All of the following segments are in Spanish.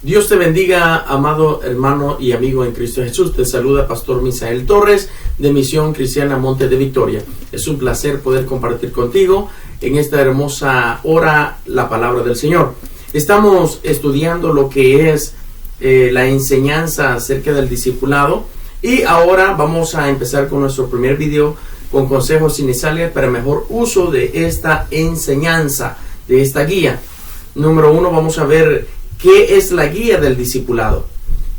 Dios te bendiga, amado hermano y amigo en Cristo Jesús. Te saluda Pastor Misael Torres de Misión Cristiana Monte de Victoria. Es un placer poder compartir contigo en esta hermosa hora la palabra del Señor. Estamos estudiando lo que es la enseñanza acerca del discipulado y ahora vamos a empezar con nuestro primer video con consejos iniciales para mejor uso de esta enseñanza, de esta guía. Número 1, vamos a ver ¿qué es la guía del discipulado?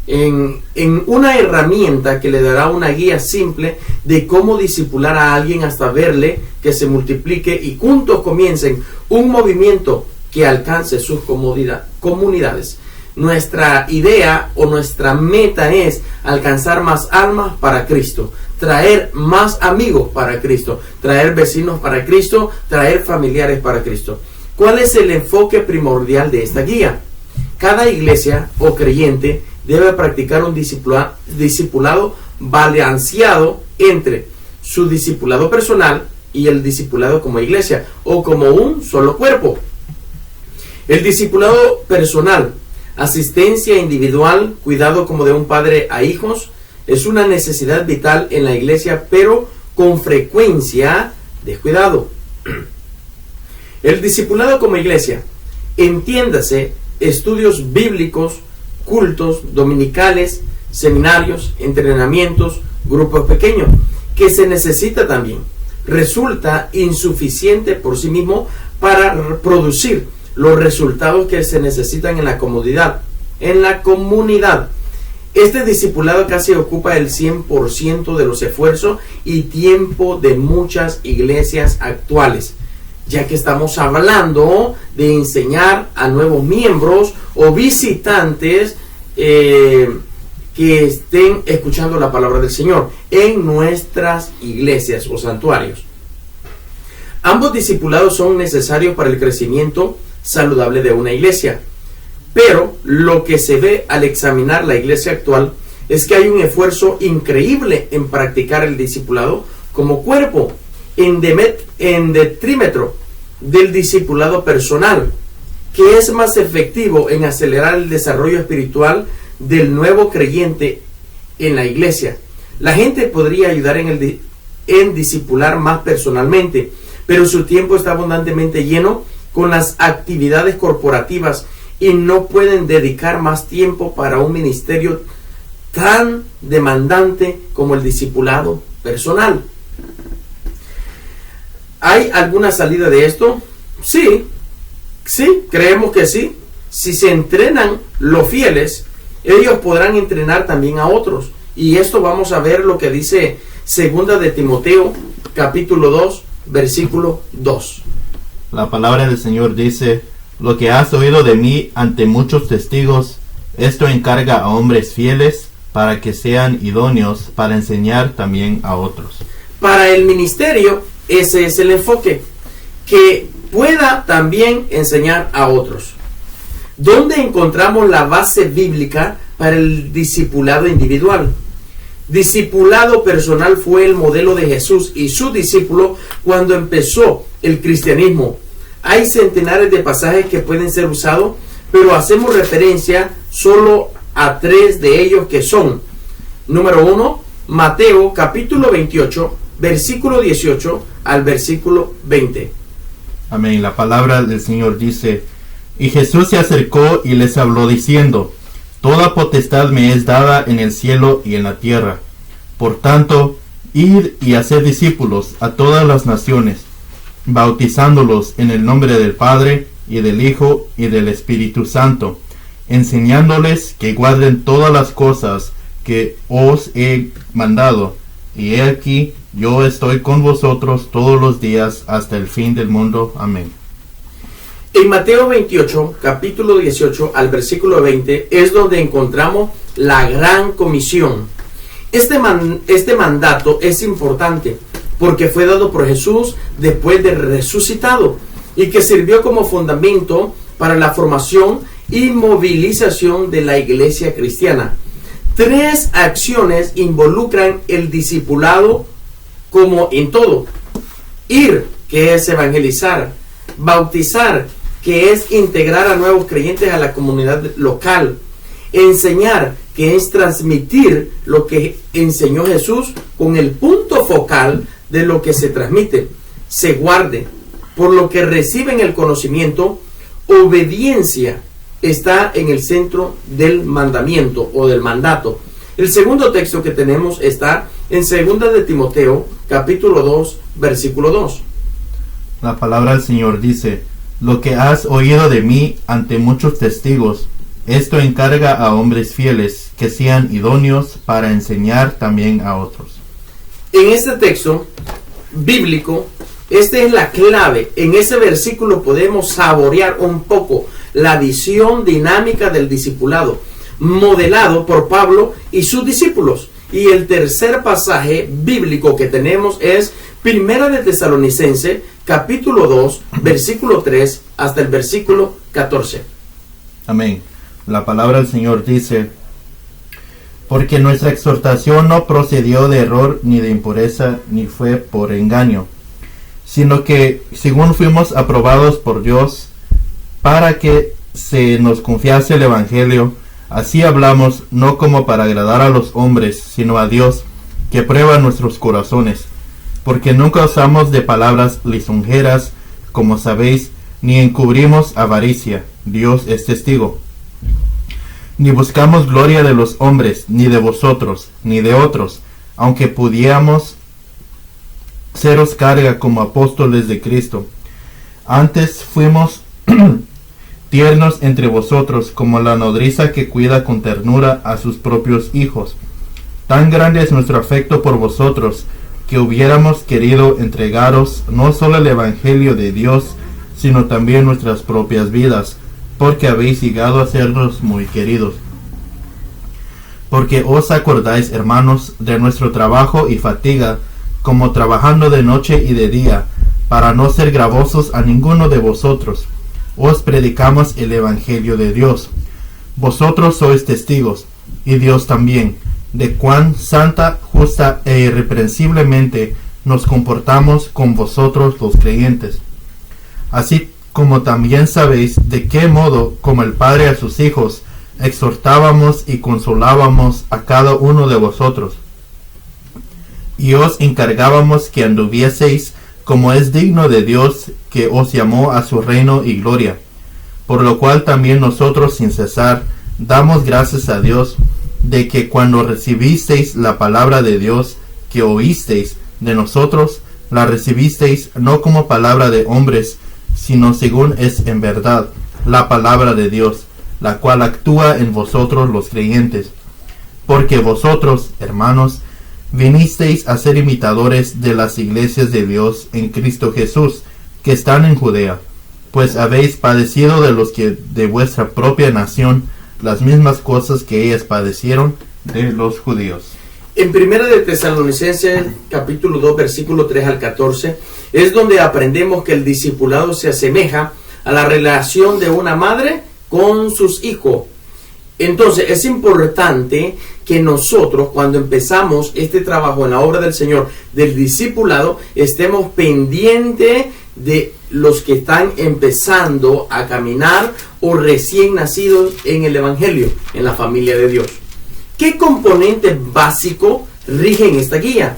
En una herramienta que le dará una guía simple de cómo discipular a alguien hasta verle que se multiplique y juntos comiencen un movimiento que alcance sus comunidades. Nuestra idea o nuestra meta es alcanzar más almas para Cristo, traer más amigos para Cristo, traer vecinos para Cristo, traer familiares para Cristo. ¿Cuál es el enfoque primordial de esta guía? Cada iglesia o creyente debe practicar un discipulado balanceado entre su discipulado personal y el discipulado como iglesia o como un solo cuerpo. El discipulado personal, asistencia individual, cuidado como de un padre a hijos, es una necesidad vital en la iglesia, pero con frecuencia descuidado. El discipulado como iglesia, entiéndase, estudios bíblicos, cultos dominicales, seminarios, entrenamientos, grupos pequeños, que se necesita también. Resulta insuficiente por sí mismo para producir los resultados que se necesitan en la comunidad. Este discipulado casi ocupa el 100% de los esfuerzos y tiempo de muchas iglesias actuales, ya que estamos hablando de enseñar a nuevos miembros o visitantes que estén escuchando la palabra del Señor en nuestras iglesias o santuarios. Ambos discipulados son necesarios para el crecimiento saludable de una iglesia, pero lo que se ve al examinar la iglesia actual es que hay un esfuerzo increíble en practicar el discipulado como cuerpo, en detrimento del discipulado personal, que es más efectivo en acelerar el desarrollo espiritual del nuevo creyente en la iglesia. La gente podría ayudar en discipular más personalmente, pero su tiempo está abundantemente lleno con las actividades corporativas y no pueden dedicar más tiempo para un ministerio tan demandante como el discipulado personal. ¿Hay alguna salida de esto? Sí, creemos que sí. Si se entrenan los fieles, ellos podrán entrenar también a otros. Y esto vamos a ver lo que dice 2 de Timoteo, capítulo 2, versículo 2. La palabra del Señor dice: lo que has oído de mí ante muchos testigos, esto encarga a hombres fieles para que sean idóneos para enseñar también a otros. Para el ministerio, ese es el enfoque, que pueda también enseñar a otros. ¿Dónde encontramos la base bíblica para el discipulado individual? Discipulado personal fue el modelo de Jesús y su discípulo cuando empezó el cristianismo. Hay centenares de pasajes que pueden ser usados, pero hacemos referencia solo a 3 de ellos, que son: número 1, Mateo capítulo 28, versículo 18 al versículo 20. Amén. La palabra del Señor dice: y Jesús se acercó y les habló diciendo: toda potestad me es dada en el cielo y en la tierra. Por tanto, id y haced discípulos a todas las naciones, bautizándolos en el nombre del Padre, y del Hijo, y del Espíritu Santo, enseñándoles que guarden todas las cosas que os he mandado. Y he aquí, yo estoy con vosotros todos los días hasta el fin del mundo. Amén. En Mateo 28, capítulo 18 al versículo 20, es donde encontramos la gran comisión. Este mandato es importante porque fue dado por Jesús después de resucitado y que sirvió como fundamento para la formación y movilización de la iglesia cristiana. 3 acciones involucran el discipulado como en todo: ir, que es evangelizar; bautizar, que es integrar a nuevos creyentes a la comunidad local; Enseñar, que es transmitir lo que enseñó Jesús con el punto focal de lo que se transmite. Se guarde, por lo que reciben el conocimiento. Obediencia está en el centro del mandamiento o del mandato. El segundo texto que tenemos está en 2 de Timoteo, capítulo 2, versículo 2. La palabra del Señor dice: lo que has oído de mí ante muchos testigos, esto encarga a hombres fieles que sean idóneos para enseñar también a otros. En este texto bíblico, esta es la clave. En ese versículo podemos saborear un poco la visión dinámica del discipulado, modelado por Pablo y sus discípulos. Y el tercer pasaje bíblico que tenemos es 1 de Tesalonicenses, capítulo 2, versículo 3 hasta el versículo 14. Amén. La palabra del Señor dice: porque nuestra exhortación no procedió de error ni de impureza, ni fue por engaño, sino que según fuimos aprobados por Dios para que se nos confiase el Evangelio, así hablamos, no como para agradar a los hombres, sino a Dios, que prueba nuestros corazones, porque nunca usamos de palabras lisonjeras, como sabéis, ni encubrimos avaricia, Dios es testigo. Ni buscamos gloria de los hombres, ni de vosotros, ni de otros, aunque pudiéramos seros carga como apóstoles de Cristo. Antes fuimos tiernos entre vosotros, como la nodriza que cuida con ternura a sus propios hijos. Tan grande es nuestro afecto por vosotros, que hubiéramos querido entregaros no solo el Evangelio de Dios, sino también nuestras propias vidas, porque habéis llegado a sernos muy queridos. Porque os acordáis, hermanos, de nuestro trabajo y fatiga, como trabajando de noche y de día, para no ser gravosos a ninguno de vosotros. Os predicamos el Evangelio de Dios. Vosotros sois testigos, y Dios también, de cuán santa, justa e irreprensiblemente nos comportamos con vosotros los creyentes. Así como también sabéis de qué modo, como el Padre a sus hijos, exhortábamos y consolábamos a cada uno de vosotros, y os encargábamos que anduvieseis como es digno de Dios, que os llamó a su reino y gloria. Por lo cual también nosotros sin cesar damos gracias a Dios, de que cuando recibisteis la palabra de Dios que oísteis de nosotros, la recibisteis no como palabra de hombres, sino según es en verdad la palabra de Dios, la cual actúa en vosotros los creyentes. Porque vosotros, hermanos, vinisteis a ser imitadores de las iglesias de Dios en Cristo Jesús, que están en Judea, pues habéis padecido de los que de vuestra propia nación las mismas cosas que ellas padecieron de los judíos. En 1 de Tesalonicenses, capítulo 2, versículo 3 al 14, es donde aprendemos que el discipulado se asemeja a la relación de una madre con sus hijos. Entonces es importante que nosotros, cuando empezamos este trabajo en la obra del Señor del discipulado, estemos pendientes de los que están empezando a caminar o recién nacidos en el Evangelio, en la familia de Dios. ¿Qué componentes básicos rigen esta guía?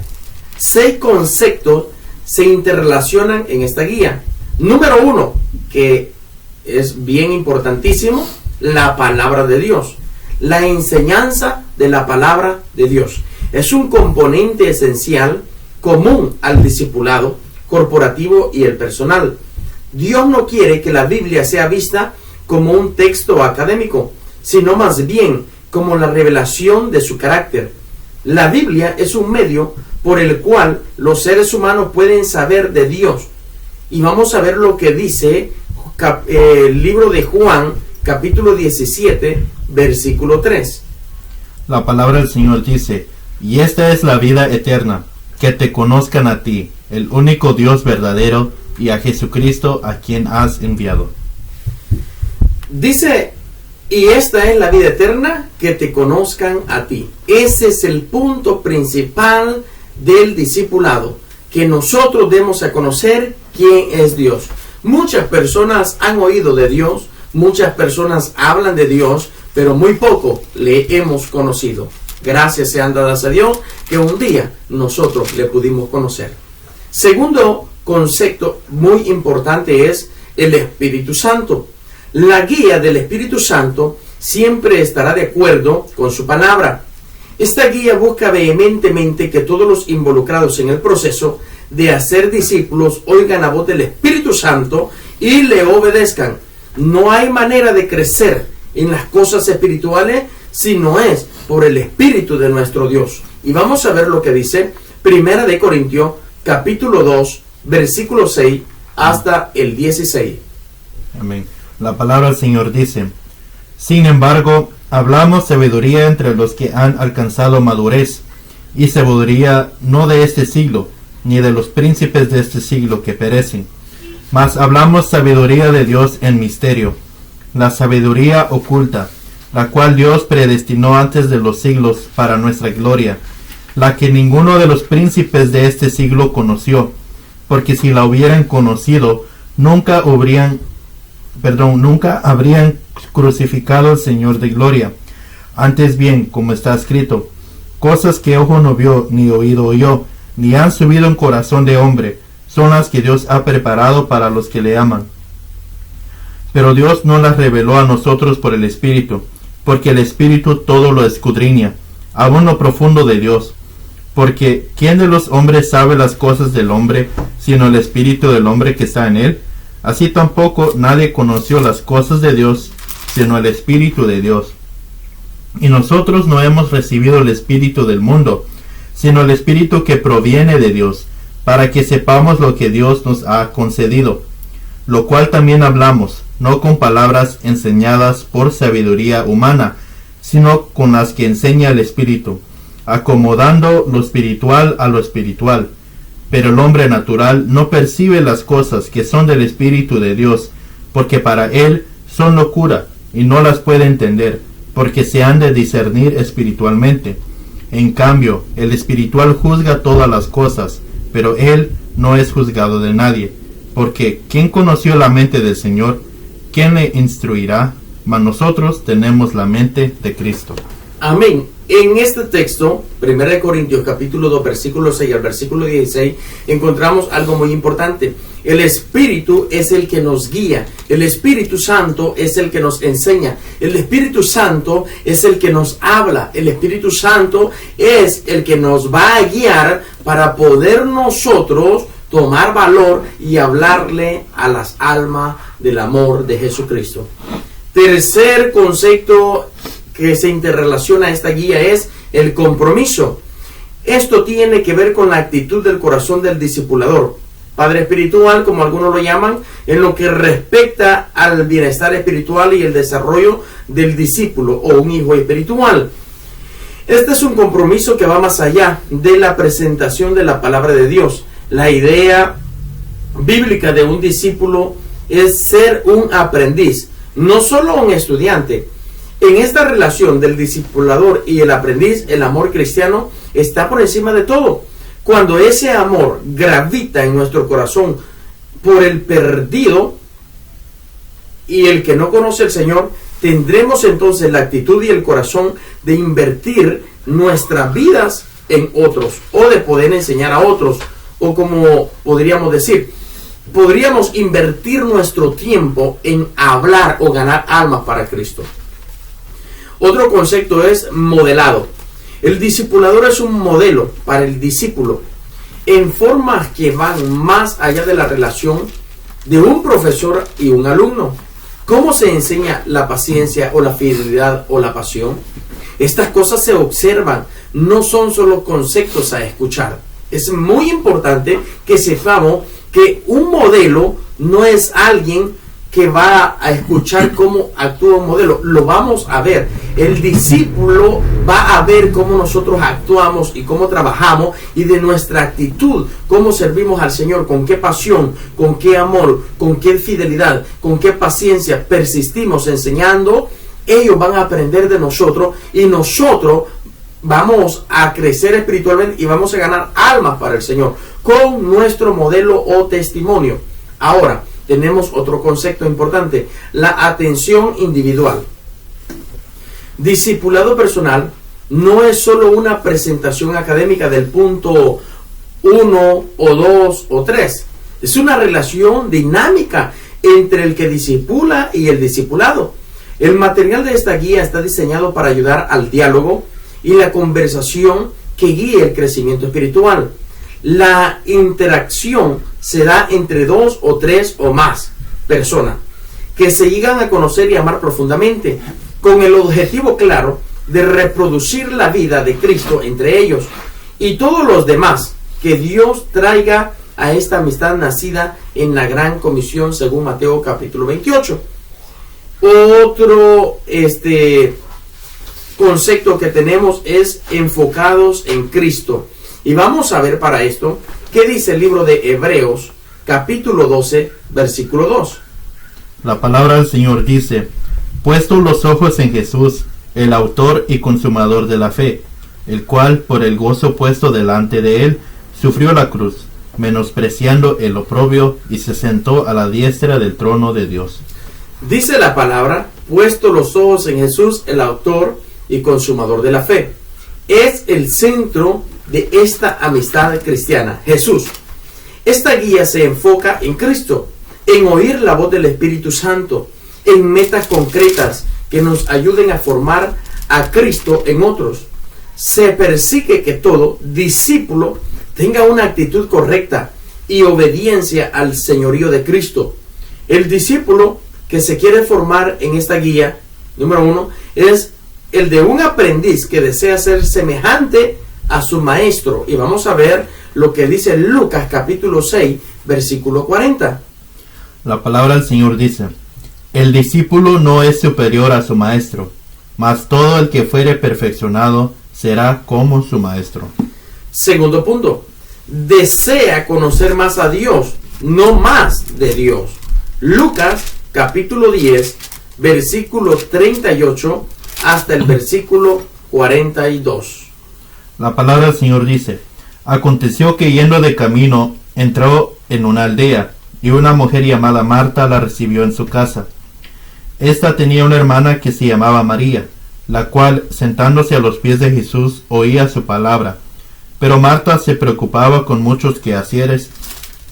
6 conceptos se interrelacionan en esta guía. Número 1, que es bien importantísimo, la palabra de Dios. La enseñanza de la palabra de Dios es un componente esencial común al discipulado corporativo y el personal. Dios no quiere que la Biblia sea vista como un texto académico, sino más bien como la revelación de su carácter. La Biblia es un medio por el cual los seres humanos pueden saber de Dios. Y vamos a ver lo que dice el libro de Juan, capítulo 17, versículo 3. La palabra del Señor dice: y esta es la vida eterna, que te conozcan a ti, el único Dios verdadero, y a Jesucristo, a quien has enviado. Dice: y esta es la vida eterna, que te conozcan a ti. Ese es el punto principal del discipulado, que nosotros demos a conocer quién es Dios. Muchas personas han oído de Dios, muchas personas hablan de Dios, pero muy poco le hemos conocido. Gracias sean dadas a Dios que un día nosotros le pudimos conocer. Segundo concepto muy importante es el Espíritu Santo. La guía del Espíritu Santo siempre estará de acuerdo con su palabra. Esta guía busca vehementemente que todos los involucrados en el proceso de hacer discípulos oigan la voz del Espíritu Santo y le obedezcan. No hay manera de crecer en las cosas espirituales si no es por el Espíritu de nuestro Dios. Y vamos a ver lo que dice 1 Corintios capítulo 2, versículo 6 hasta el 16. Amén. La palabra del Señor dice: sin embargo, hablamos sabiduría entre los que han alcanzado madurez, y sabiduría no de este siglo, ni de los príncipes de este siglo que perecen, mas hablamos sabiduría de Dios en misterio, la sabiduría oculta, la cual Dios predestinó antes de los siglos para nuestra gloria, la que ninguno de los príncipes de este siglo conoció, porque si la hubieran conocido, nunca habrían crucificado al Señor de gloria. Antes bien, como está escrito, cosas que ojo no vio, ni oído oyó, ni han subido en corazón de hombre, son las que Dios ha preparado para los que le aman. Pero Dios no las reveló a nosotros por el Espíritu, porque el Espíritu todo lo escudriña, aún lo profundo de Dios. Porque ¿quién de los hombres sabe las cosas del hombre, sino el Espíritu del hombre que está en él? Así tampoco nadie conoció las cosas de Dios, sino el Espíritu de Dios. Y nosotros no hemos recibido el Espíritu del mundo, sino el Espíritu que proviene de Dios, para que sepamos lo que Dios nos ha concedido, lo cual también hablamos, no con palabras enseñadas por sabiduría humana, sino con las que enseña el Espíritu, acomodando lo espiritual a lo espiritual. Pero el hombre natural no percibe las cosas que son del Espíritu de Dios, porque para él son locura, y no las puede entender, porque se han de discernir espiritualmente. En cambio, el espiritual juzga todas las cosas, pero él no es juzgado de nadie, porque ¿quién conoció la mente del Señor? ¿Quién le instruirá? Mas nosotros tenemos la mente de Cristo. Amén. En este texto, 1 Corintios capítulo 2, versículo 6 al versículo 16, encontramos algo muy importante. El Espíritu es el que nos guía. El Espíritu Santo es el que nos enseña. El Espíritu Santo es el que nos habla. El Espíritu Santo es el que nos va a guiar para poder nosotros tomar valor y hablarle a las almas del amor de Jesucristo. Tercer concepto que se interrelaciona a esta guía es el compromiso. Esto tiene que ver con la actitud del corazón del discipulador, padre espiritual, como algunos lo llaman, en lo que respecta al bienestar espiritual y el desarrollo del discípulo o un hijo espiritual. Este es un compromiso que va más allá de la presentación de la palabra de Dios. La idea bíblica de un discípulo es ser un aprendiz, no solo un estudiante. En esta relación del discipulador y el aprendiz, el amor cristiano está por encima de todo. Cuando ese amor gravita en nuestro corazón por el perdido y el que no conoce al Señor, tendremos entonces la actitud y el corazón de invertir nuestras vidas en otros, o de poder enseñar a otros, o como podríamos decir, podríamos invertir nuestro tiempo en hablar o ganar almas para Cristo. Otro concepto es modelado. El discipulador es un modelo para el discípulo en formas que van más allá de la relación de un profesor y un alumno. ¿Cómo se enseña la paciencia o la fidelidad o la pasión? Estas cosas se observan, no son solo conceptos a escuchar. Es muy importante que sepamos que un modelo no es alguien que va a escuchar cómo actúa un modelo, lo vamos a ver. El discípulo va a ver cómo nosotros actuamos y cómo trabajamos, y de nuestra actitud, cómo servimos al Señor, con qué pasión, con qué amor, con qué fidelidad, con qué paciencia persistimos enseñando. Ellos van a aprender de nosotros y nosotros vamos a crecer espiritualmente y vamos a ganar almas para el Señor con nuestro modelo o testimonio. Ahora, tenemos otro concepto importante, la atención individual. Discipulado personal no es solo una presentación académica del punto 1 o 2 o 3. Es una relación dinámica entre el que discipula y el discipulado. El material de esta guía está diseñado para ayudar al diálogo y la conversación que guíe el crecimiento espiritual. La interacción se da entre 2 o 3 o más personas que se llegan a conocer y amar profundamente, con el objetivo claro de reproducir la vida de Cristo entre ellos y todos los demás que Dios traiga a esta amistad nacida en la gran comisión según Mateo capítulo 28. Otro concepto que tenemos es enfocados en Cristo. Y vamos a ver para esto qué dice el libro de Hebreos capítulo 12 versículo 2. La palabra del Señor dice: puestos los ojos en Jesús, el autor y consumador de la fe, el cual por el gozo puesto delante de él sufrió la cruz, menospreciando el oprobio, y se sentó a la diestra del trono de Dios. Dice la palabra, puesto los ojos en Jesús, el autor y consumador de la fe. Es el centro de esta amistad cristiana, Jesús. Esta guía se enfoca en Cristo, en oír la voz del Espíritu Santo, en metas concretas que nos ayuden a formar a Cristo en otros. Se persigue que todo discípulo tenga una actitud correcta y obediencia al señorío de Cristo. El discípulo que se quiere formar en esta guía, número 1, es el de un aprendiz que desea ser semejante a su maestro. Y vamos a ver lo que dice Lucas capítulo 6, versículo 40. La palabra del Señor dice: el discípulo no es superior a su maestro, mas todo el que fuere perfeccionado será como su maestro. Segundo punto, desea conocer más a Dios, no más de Dios. Lucas capítulo 10, versículo 38 hasta el versículo 42. La palabra del Señor dice: aconteció que yendo de camino entró en una aldea, y una mujer llamada Marta la recibió en su casa. Esta tenía una hermana que se llamaba María, la cual, sentándose a los pies de Jesús, oía su palabra. Pero Marta se preocupaba con muchos quehaceres,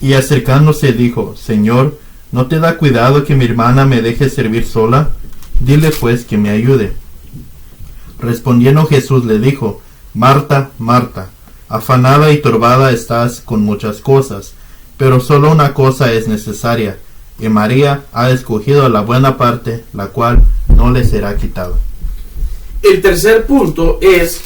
y acercándose dijo: Señor, ¿no te da cuidado que mi hermana me deje servir sola? Dile pues que me ayude. Respondiendo Jesús le dijo: Marta, Marta, afanada y turbada estás con muchas cosas, pero solo una cosa es necesaria, y María ha escogido la buena parte, la cual no le será quitada. El tercer punto es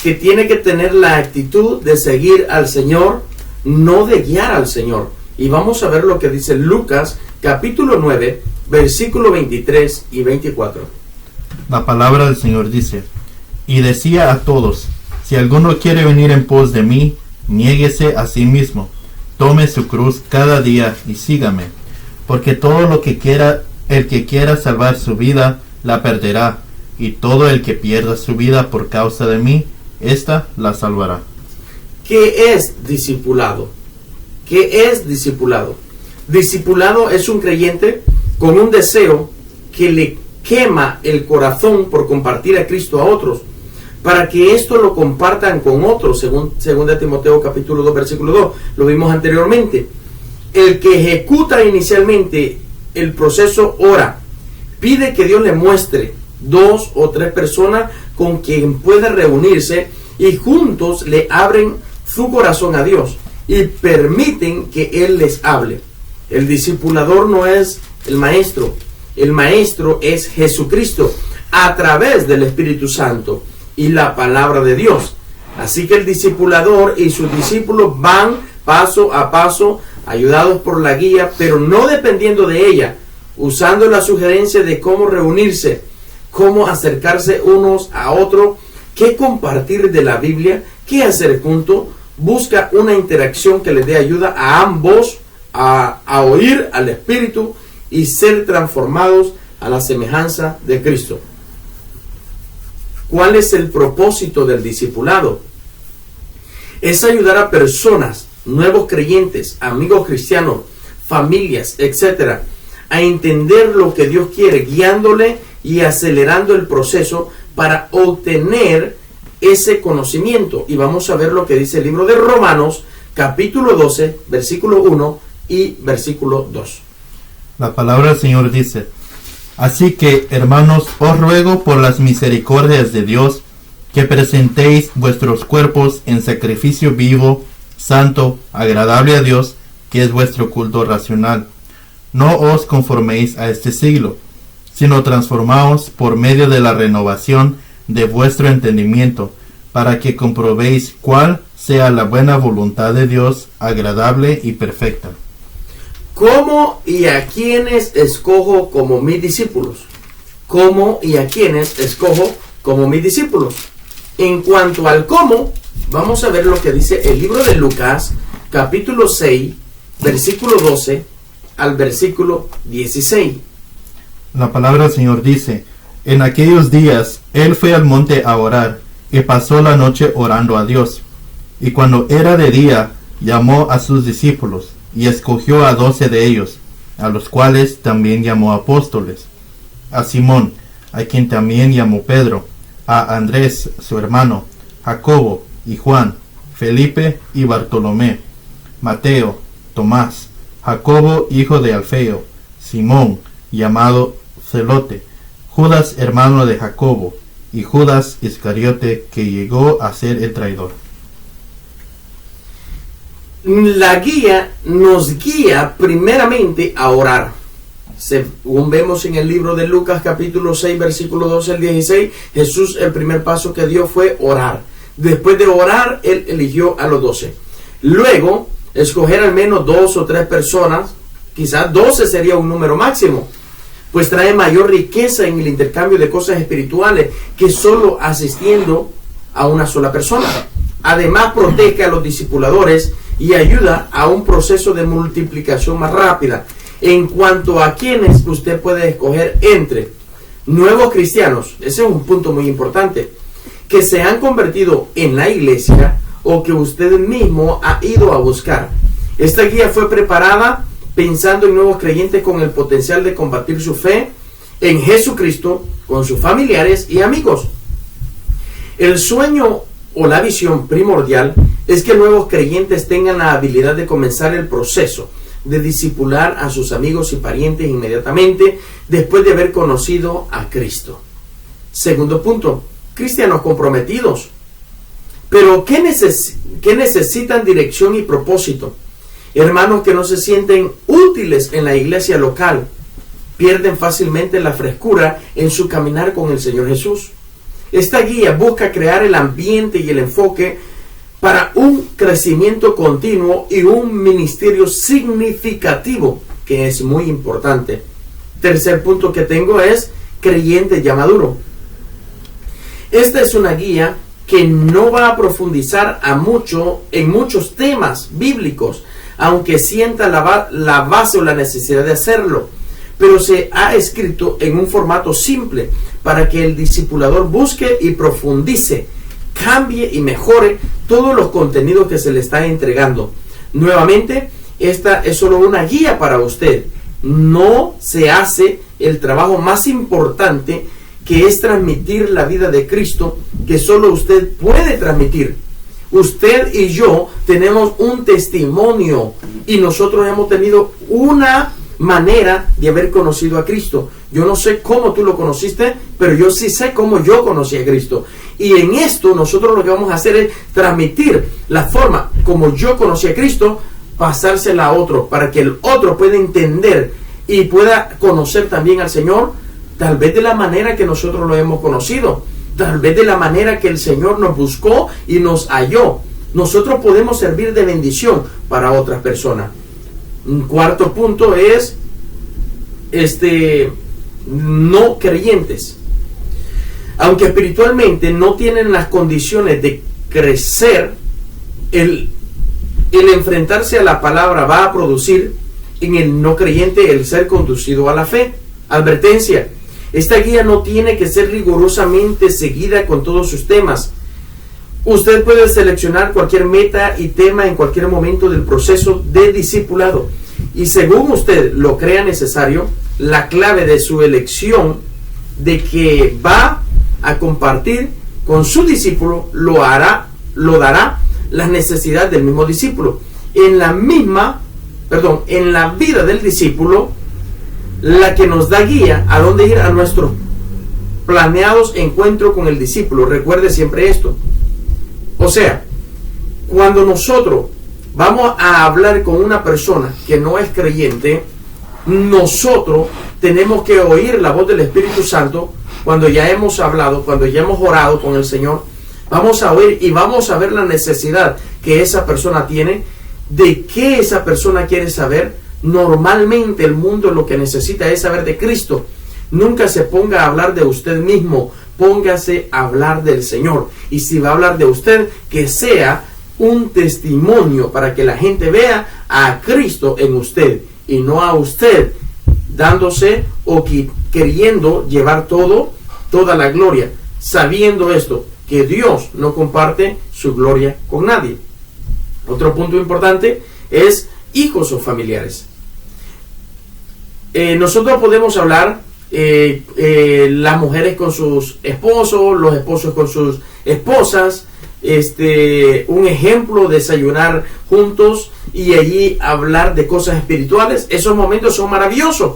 que tiene que tener la actitud de seguir al Señor, no de guiar al Señor. Y vamos a ver lo que dice Lucas capítulo 9, versículo 23 y 24. La palabra del Señor dice: y decía a todos: si alguno quiere venir en pos de mí, niéguese a sí mismo, tome su cruz cada día y sígame, porque todo lo que quiera, el que quiera salvar su vida, la perderá, y todo el que pierda su vida por causa de mí, ésta la salvará. ¿Qué es discipulado? ¿Qué es discipulado? Discipulado es un creyente con un deseo que le quema el corazón por compartir a Cristo a otros, para que esto lo compartan con otros, según 2 Timoteo capítulo 2, versículo 2. Lo vimos anteriormente. El que ejecuta inicialmente el proceso ora, pide que Dios le muestre 2 o 3 personas con quien pueda reunirse y juntos le abren su corazón a Dios y permiten que Él les hable. El discipulador no es el maestro es Jesucristo a través del Espíritu Santo y la palabra de Dios. Así que el discipulador y sus discípulos van paso a paso, ayudados por la guía, pero no dependiendo de ella, usando la sugerencia de cómo reunirse, cómo acercarse unos a otros, qué compartir de la Biblia, qué hacer juntos. Busca una interacción que les dé ayuda a ambos a oír al Espíritu y ser transformados a la semejanza de Cristo. ¿Cuál es el propósito del discipulado? Es ayudar a personas, nuevos creyentes, amigos cristianos, familias, etcétera, a entender lo que Dios quiere, guiándole y acelerando el proceso para obtener ese conocimiento. Y vamos a ver lo que dice el libro de Romanos, capítulo 12, versículo 1 y versículo 2. La palabra del Señor dice: así que, hermanos, os ruego por las misericordias de Dios, que presentéis vuestros cuerpos en sacrificio vivo, santo, agradable a Dios, que es vuestro culto racional. No os conforméis a este siglo, sino transformaos por medio de la renovación de vuestro entendimiento, para que comprobéis cuál sea la buena voluntad de Dios, agradable y perfecta. ¿Cómo y a quiénes escojo como mis discípulos? ¿Cómo y a quiénes escojo como mis discípulos? En cuanto al cómo, vamos a ver lo que dice el libro de Lucas, capítulo 6, versículo 12 al versículo 16. La palabra del Señor dice: en aquellos días él fue al monte a orar, y pasó la noche orando a Dios. Y cuando era de día, llamó a sus discípulos, y escogió a 12 de ellos, a los cuales también llamó apóstoles: a Simón, a quien también llamó Pedro, a Andrés su hermano, Jacobo y Juan, Felipe y Bartolomé, Mateo, Tomás, Jacobo hijo de Alfeo, Simón llamado Celote, Judas hermano de Jacobo, y Judas Iscariote, que llegó a ser el traidor. La guía nos guía primeramente a orar. Según vemos en el libro de Lucas capítulo 6 versículo 12 al 16, Jesús, el primer paso que dio fue orar. Después de orar, él eligió a los 12. Luego, escoger al menos 2 o 3 personas, quizás 12 sería un número máximo, pues trae mayor riqueza en el intercambio de cosas espirituales que solo asistiendo a una sola persona. Además, protege a los discipuladores y ayuda a un proceso de multiplicación más rápida. En cuanto a quienes usted puede escoger entre nuevos cristianos, ese es un punto muy importante, que se han convertido en la iglesia o que usted mismo ha ido a buscar. Esta guía fue preparada pensando en nuevos creyentes con el potencial de compartir su fe en Jesucristo con sus familiares y amigos. El sueño o la visión primordial es que nuevos creyentes tengan la habilidad de comenzar el proceso de discipular a sus amigos y parientes inmediatamente después de haber conocido a Cristo. Segundo punto, cristianos comprometidos. Pero ¿qué necesitan? Dirección y propósito. Hermanos que no se sienten útiles en la iglesia local pierden fácilmente la frescura en su caminar con el Señor Jesús. Esta guía busca crear el ambiente y el enfoque para un crecimiento continuo y un ministerio significativo, que es muy importante. Tercer punto que tengo es creyente ya maduro. Esta es una guía que no va a profundizar en muchos temas bíblicos, aunque sienta la base o la necesidad de hacerlo, pero se ha escrito en un formato simple para que el discipulador busque y profundice, cambie y mejore todos los contenidos que se le está entregando. Nuevamente, esta es solo una guía para usted. No se hace el trabajo más importante, que es transmitir la vida de Cristo, que solo usted puede transmitir. Usted y yo tenemos un testimonio y nosotros hemos tenido una manera de haber conocido a Cristo. Yo no sé cómo tú lo conociste, pero yo sí sé cómo yo conocí a Cristo. Y en esto nosotros lo que vamos a hacer es transmitir la forma como yo conocí a Cristo, pasársela a otro, para que el otro pueda entender y pueda conocer también al Señor, tal vez de la manera que nosotros lo hemos conocido, tal vez de la manera que el Señor nos buscó y nos halló. Nosotros podemos servir de bendición para otras personas. Un cuarto punto es no creyentes. Aunque espiritualmente no tienen las condiciones de crecer, el enfrentarse a la palabra va a producir en el no creyente el ser conducido a la fe. Advertencia: esta guía no tiene que ser rigurosamente seguida con todos sus temas. Usted puede seleccionar cualquier meta y tema en cualquier momento del proceso de discipulado. Y según usted lo crea necesario, la clave de su elección de que va a compartir con su discípulo, lo dará las necesidades del mismo discípulo. En la vida del discípulo, la que nos da guía a dónde ir a nuestros planeados encuentros con el discípulo. Recuerde siempre esto. O sea, cuando nosotros vamos a hablar con una persona que no es creyente, nosotros tenemos que oír la voz del Espíritu Santo. Cuando ya hemos hablado, cuando ya hemos orado con el Señor, vamos a oír y vamos a ver la necesidad que esa persona tiene, de qué esa persona quiere saber. Normalmente el mundo lo que necesita es saber de Cristo. Nunca se ponga a hablar de usted mismo, póngase a hablar del Señor. Y si va a hablar de usted, que sea un testimonio para que la gente vea a Cristo en usted y no a usted dándose o queriendo llevar toda la gloria, sabiendo esto, que Dios no comparte su gloria con nadie. Otro punto importante es hijos o familiares. Nosotros podemos hablar las mujeres con sus esposos, los esposos con sus esposas, un ejemplo, desayunar juntos y allí hablar de cosas espirituales. Esos momentos son maravillosos.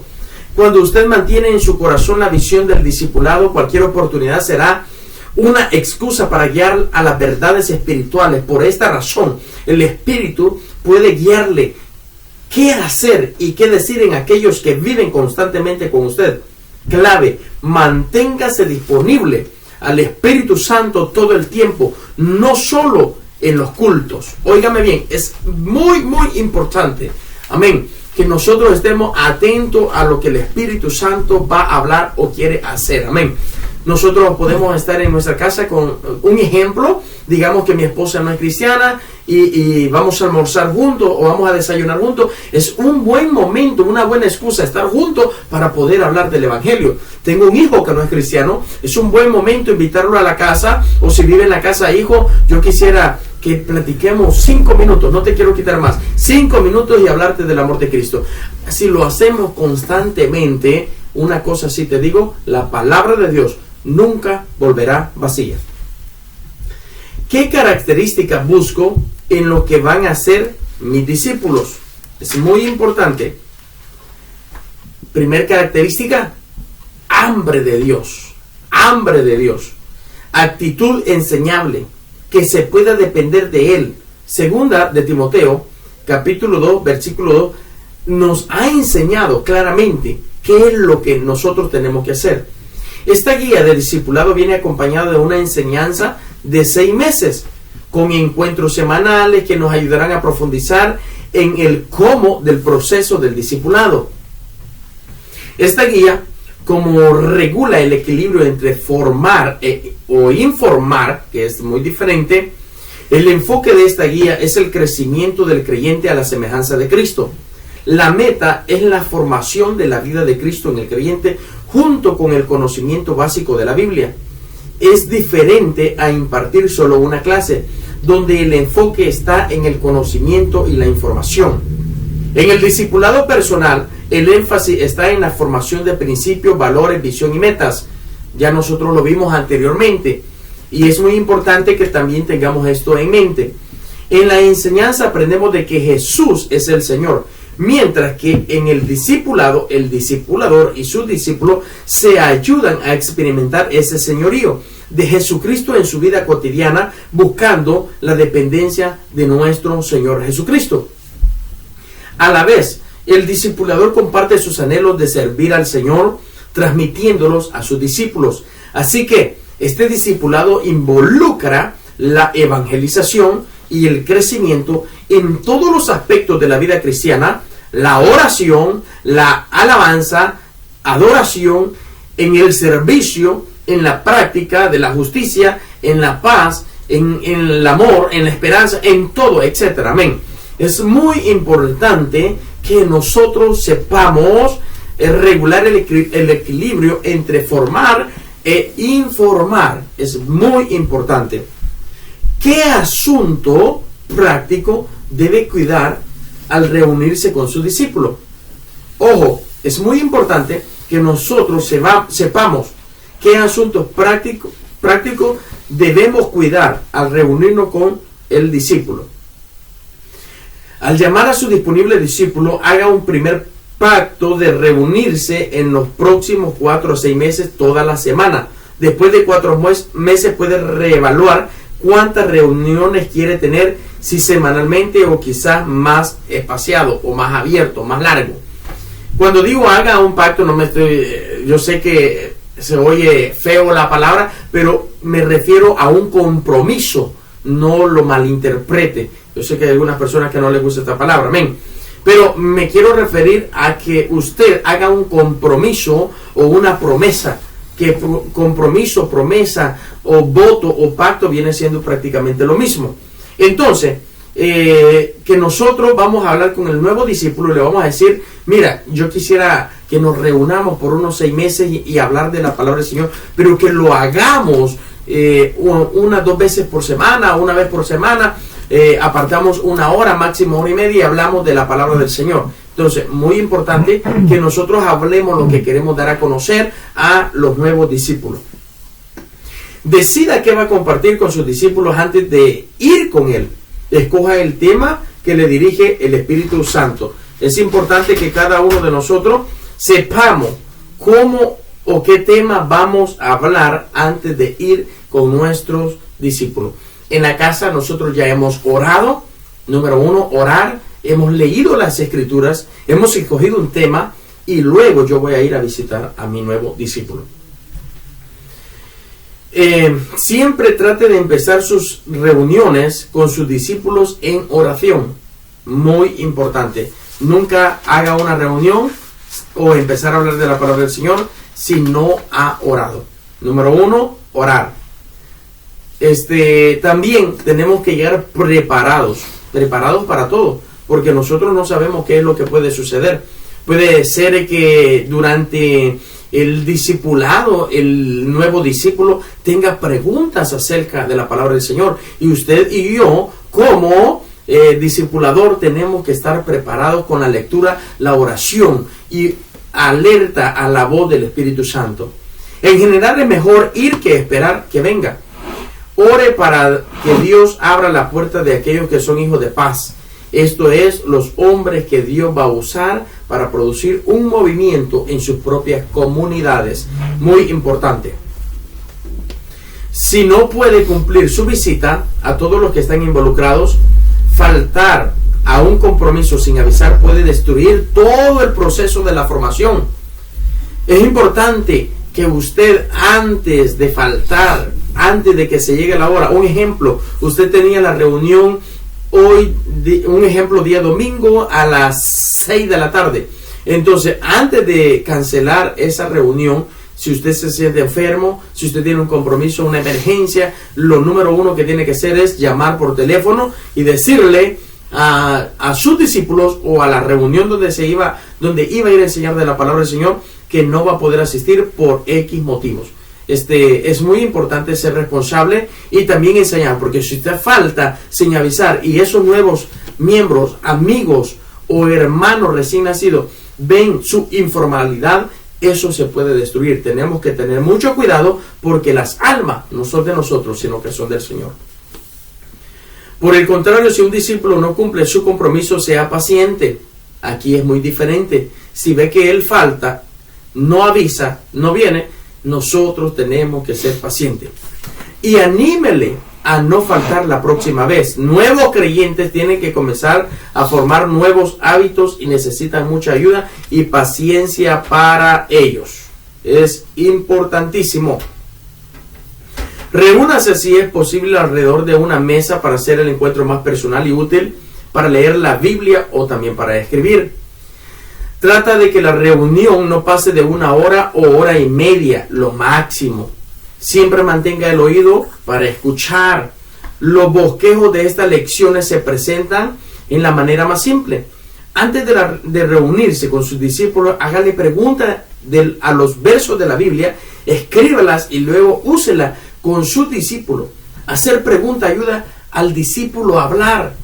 Cuando usted mantiene en su corazón la visión del discipulado, cualquier oportunidad será una excusa para guiar a las verdades espirituales. Por esta razón, el Espíritu puede guiarle qué hacer y qué decir en aquellos que viven constantemente con usted. Clave, manténgase disponible al Espíritu Santo todo el tiempo, no solo en los cultos. Óigame bien, es muy importante, amén, que nosotros estemos atentos a lo que el Espíritu Santo va a hablar o quiere hacer, amén. Nosotros podemos estar en nuestra casa con un ejemplo, digamos que mi esposa no es cristiana y vamos a almorzar juntos o vamos a desayunar juntos. Es un buen momento, una buena excusa estar juntos para poder hablar del Evangelio. Tengo un hijo que no es cristiano, es un buen momento invitarlo a la casa, o si vive en la casa, hijo, yo quisiera que platiquemos 5 minutos, no te quiero quitar más, 5 minutos y hablarte del amor de Cristo. Si lo hacemos constantemente, una cosa sí te digo, la palabra de Dios nunca volverá vacía. ¿Qué características busco en lo que van a ser mis discípulos? Es muy importante. Primer característica, hambre de Dios. Hambre de Dios. Actitud enseñable, que se pueda depender de Él. Segunda de Timoteo, capítulo 2, versículo 2, nos ha enseñado claramente qué es lo que nosotros tenemos que hacer. Esta guía de discipulado viene acompañada de una enseñanza de 6 meses, con encuentros semanales que nos ayudarán a profundizar en el cómo del proceso del discipulado. Esta guía, como regula el equilibrio entre formar o informar, que es muy diferente, el enfoque de esta guía es el crecimiento del creyente a la semejanza de Cristo. La meta es la formación de la vida de Cristo en el creyente junto con el conocimiento básico de la Biblia. Es diferente a impartir solo una clase, donde el enfoque está en el conocimiento y la información. En el discipulado personal, el énfasis está en la formación de principios, valores, visión y metas. Ya nosotros lo vimos anteriormente y es muy importante que también tengamos esto en mente. En la enseñanza aprendemos de que Jesús es el Señor, mientras que en el discipulado, el discipulador y su discípulo se ayudan a experimentar ese señorío de Jesucristo en su vida cotidiana, buscando la dependencia de nuestro Señor Jesucristo. A la vez, el discipulador comparte sus anhelos de servir al Señor, transmitiéndolos a sus discípulos. Así que este discipulado involucra la evangelización y el crecimiento en todos los aspectos de la vida cristiana: la oración, la alabanza, adoración, en el servicio, en la práctica de la justicia, en la paz, en el amor, en la esperanza, en todo, etcétera. Amén. Es muy importante que nosotros sepamos regular el equilibrio entre formar e informar. Es muy importante. ¿Qué asunto práctico debe cuidar al reunirse con su discípulo? Ojo, es muy importante que nosotros sepamos qué asuntos prácticos debemos cuidar al reunirnos con el discípulo. Al llamar a su disponible discípulo, haga un primer pacto de reunirse en los próximos 4 o 6 meses toda la semana. Después de 4 meses puede reevaluar cuántas reuniones quiere tener, si semanalmente o quizás más espaciado o más abierto, más largo. Cuando digo haga un pacto, yo sé que se oye feo la palabra, pero me refiero a un compromiso, no lo malinterprete. Yo sé que hay algunas personas que no les gusta esta palabra, amén. Pero me quiero referir a que usted haga un compromiso o una promesa, que compromiso, promesa o voto o pacto viene siendo prácticamente lo mismo. Entonces, que nosotros vamos a hablar con el nuevo discípulo y le vamos a decir, mira, yo quisiera que nos reunamos por unos 6 meses y hablar de la palabra del Señor, pero que lo hagamos 1 o 2 veces por semana, 1 vez por semana, apartamos 1 hora, máximo 1 hora y media y hablamos de la palabra del Señor. Entonces, muy importante que nosotros hablemos lo que queremos dar a conocer a los nuevos discípulos. Decida qué va a compartir con sus discípulos antes de ir con él. Escoja el tema que le dirige el Espíritu Santo. Es importante que cada uno de nosotros sepamos cómo o qué tema vamos a hablar antes de ir con nuestros discípulos. En la casa nosotros ya hemos orado. Número 1, orar. Hemos leído las Escrituras, hemos escogido un tema y luego yo voy a ir a visitar a mi nuevo discípulo. Siempre trate de empezar sus reuniones con sus discípulos en oración. Muy importante. Nunca haga una reunión o empezar a hablar de la palabra del Señor si no ha orado. Número 1, orar. También tenemos que llegar preparados para todo. Porque nosotros no sabemos qué es lo que puede suceder. Puede ser que durante el discipulado, el nuevo discípulo tenga preguntas acerca de la palabra del Señor. Y usted y yo, como discipulador, tenemos que estar preparados con la lectura, la oración y alerta a la voz del Espíritu Santo. En general es mejor ir que esperar que venga. Ore para que Dios abra la puerta de aquellos que son hijos de paz. Esto es, los hombres que Dios va a usar para producir un movimiento en sus propias comunidades. Muy importante. Si no puede cumplir su visita, a todos los que están involucrados, faltar a un compromiso sin avisar puede destruir todo el proceso de la formación. Es importante que usted, antes de faltar, antes de que se llegue la hora, un ejemplo, usted tenía la reunión hoy, un ejemplo, día domingo a las 6 de la tarde. Entonces, antes de cancelar esa reunión, si usted se siente enfermo, si usted tiene un compromiso, una emergencia, lo número 1 que tiene que hacer es llamar por teléfono y decirle a sus discípulos o a la reunión donde iba a ir a enseñar de la palabra del Señor que no va a poder asistir por X motivos. Es muy importante ser responsable y también enseñar, porque si usted falta sin avisar y esos nuevos miembros, amigos o hermanos recién nacidos ven su informalidad, eso se puede destruir. Tenemos que tener mucho cuidado porque las almas no son de nosotros, sino que son del Señor. Por el contrario, si un discípulo no cumple su compromiso, sea paciente. Aquí es muy diferente. Si ve que él falta, no avisa, no viene, nosotros tenemos que ser pacientes. Y anímele a no faltar la próxima vez. Nuevos creyentes tienen que comenzar a formar nuevos hábitos y necesitan mucha ayuda y paciencia para ellos. Es importantísimo. Reúnase si es posible alrededor de una mesa para hacer el encuentro más personal y útil, para leer la Biblia o también para escribir. Trata de que la reunión no pase de 1 hora o 1 hora y media, lo máximo. Siempre mantenga el oído para escuchar. Los bosquejos de estas lecciones se presentan en la manera más simple. Antes de reunirse con sus discípulos, hágale preguntas a los versos de la Biblia, escríbalas y luego úselas con sus discípulos. Hacer preguntas ayuda al discípulo a hablar.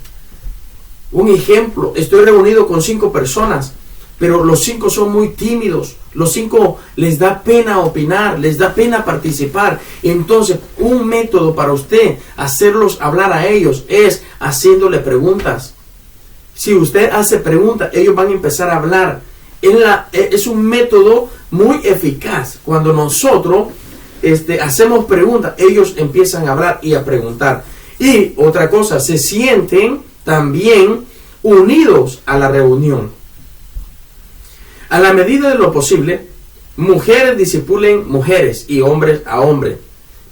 Un ejemplo, estoy reunido con 5 personas, pero los 5 son muy tímidos. Los 5 les da pena opinar, les da pena participar. Entonces, un método para usted hacerlos hablar a ellos es haciéndole preguntas. Si usted hace preguntas, ellos van a empezar a hablar. Es un método muy eficaz. Cuando nosotros hacemos preguntas, ellos empiezan a hablar y a preguntar. Y otra cosa, se sienten también unidos a la reunión. A la medida de lo posible, mujeres discipulen mujeres y hombres a hombres.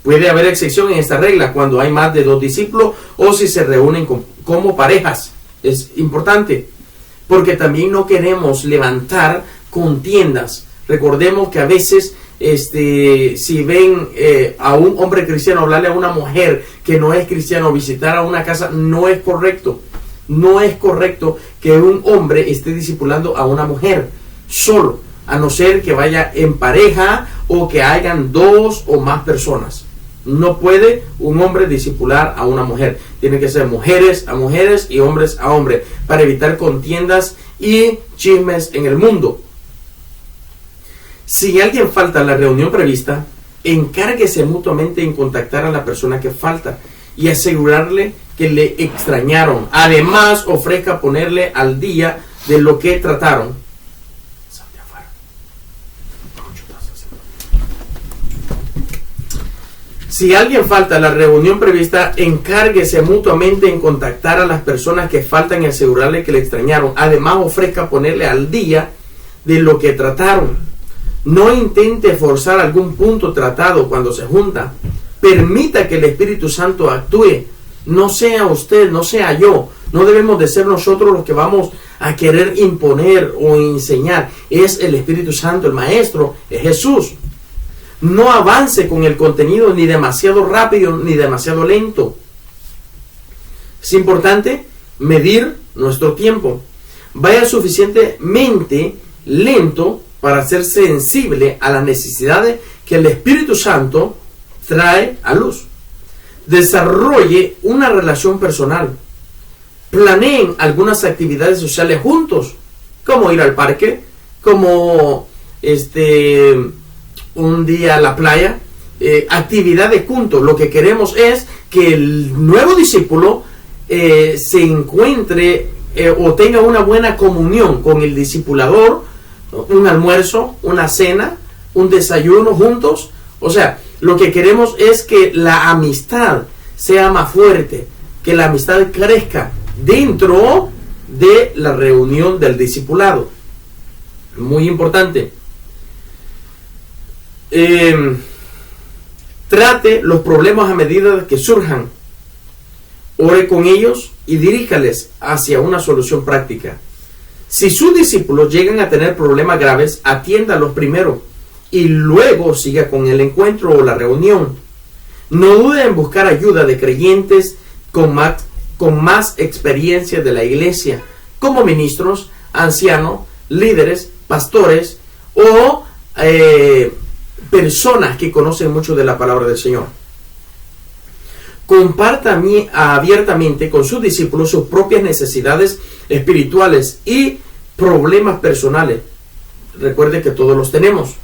Puede haber excepción en esta regla cuando hay más de 2 discípulos o si se reúnen como parejas. Es importante porque también no queremos levantar contiendas. Recordemos que a veces si ven a un hombre cristiano hablarle a una mujer que no es cristiano, visitar a una casa, no es correcto. No es correcto que un hombre esté discipulando a una mujer solo, a no ser que vaya en pareja o que hayan 2 o más personas. No puede un hombre discipular a una mujer. Tiene que ser mujeres a mujeres y hombres a hombres para evitar contiendas y chismes en el mundo. Si alguien falta a la reunión prevista, encárguese mutuamente en contactar a la persona que falta y asegurarle que le extrañaron. Además, ofrezca ponerle al día de lo que trataron. Si alguien falta a la reunión prevista, encárguese mutuamente en contactar a las personas que faltan y asegurarle que le extrañaron. Además, ofrezca ponerle al día de lo que trataron. No intente forzar algún punto tratado cuando se junta. Permita que el Espíritu Santo actúe. No sea usted, no sea yo. No debemos de ser nosotros los que vamos a querer imponer o enseñar. Es el Espíritu Santo, el Maestro, es Jesús. No avance con el contenido ni demasiado rápido ni demasiado lento. Es importante medir nuestro tiempo. Vaya suficientemente lento para ser sensible a las necesidades que el Espíritu Santo trae a luz. Desarrolle una relación personal. Planeen algunas actividades sociales juntos, como ir al parque, como un día a la playa, actividades juntos. Lo que queremos es que el nuevo discípulo se encuentre o tenga una buena comunión con el discipulador, un almuerzo, una cena, un desayuno juntos. O sea, lo que queremos es que la amistad sea más fuerte, que la amistad crezca dentro de la reunión del discipulado. Muy importante. Trate los problemas a medida que surjan. Ore con ellos y diríjales hacia una solución práctica. Si sus discípulos llegan a tener problemas graves, atiéndalos primero y luego siga con el encuentro o la reunión. No dude en buscar ayuda de creyentes con más experiencia de la iglesia, como ministros, ancianos, líderes, pastores o personas que conocen mucho de la palabra del Señor. Comparta abiertamente con sus discípulos sus propias necesidades espirituales y problemas personales. Recuerde que todos los tenemos.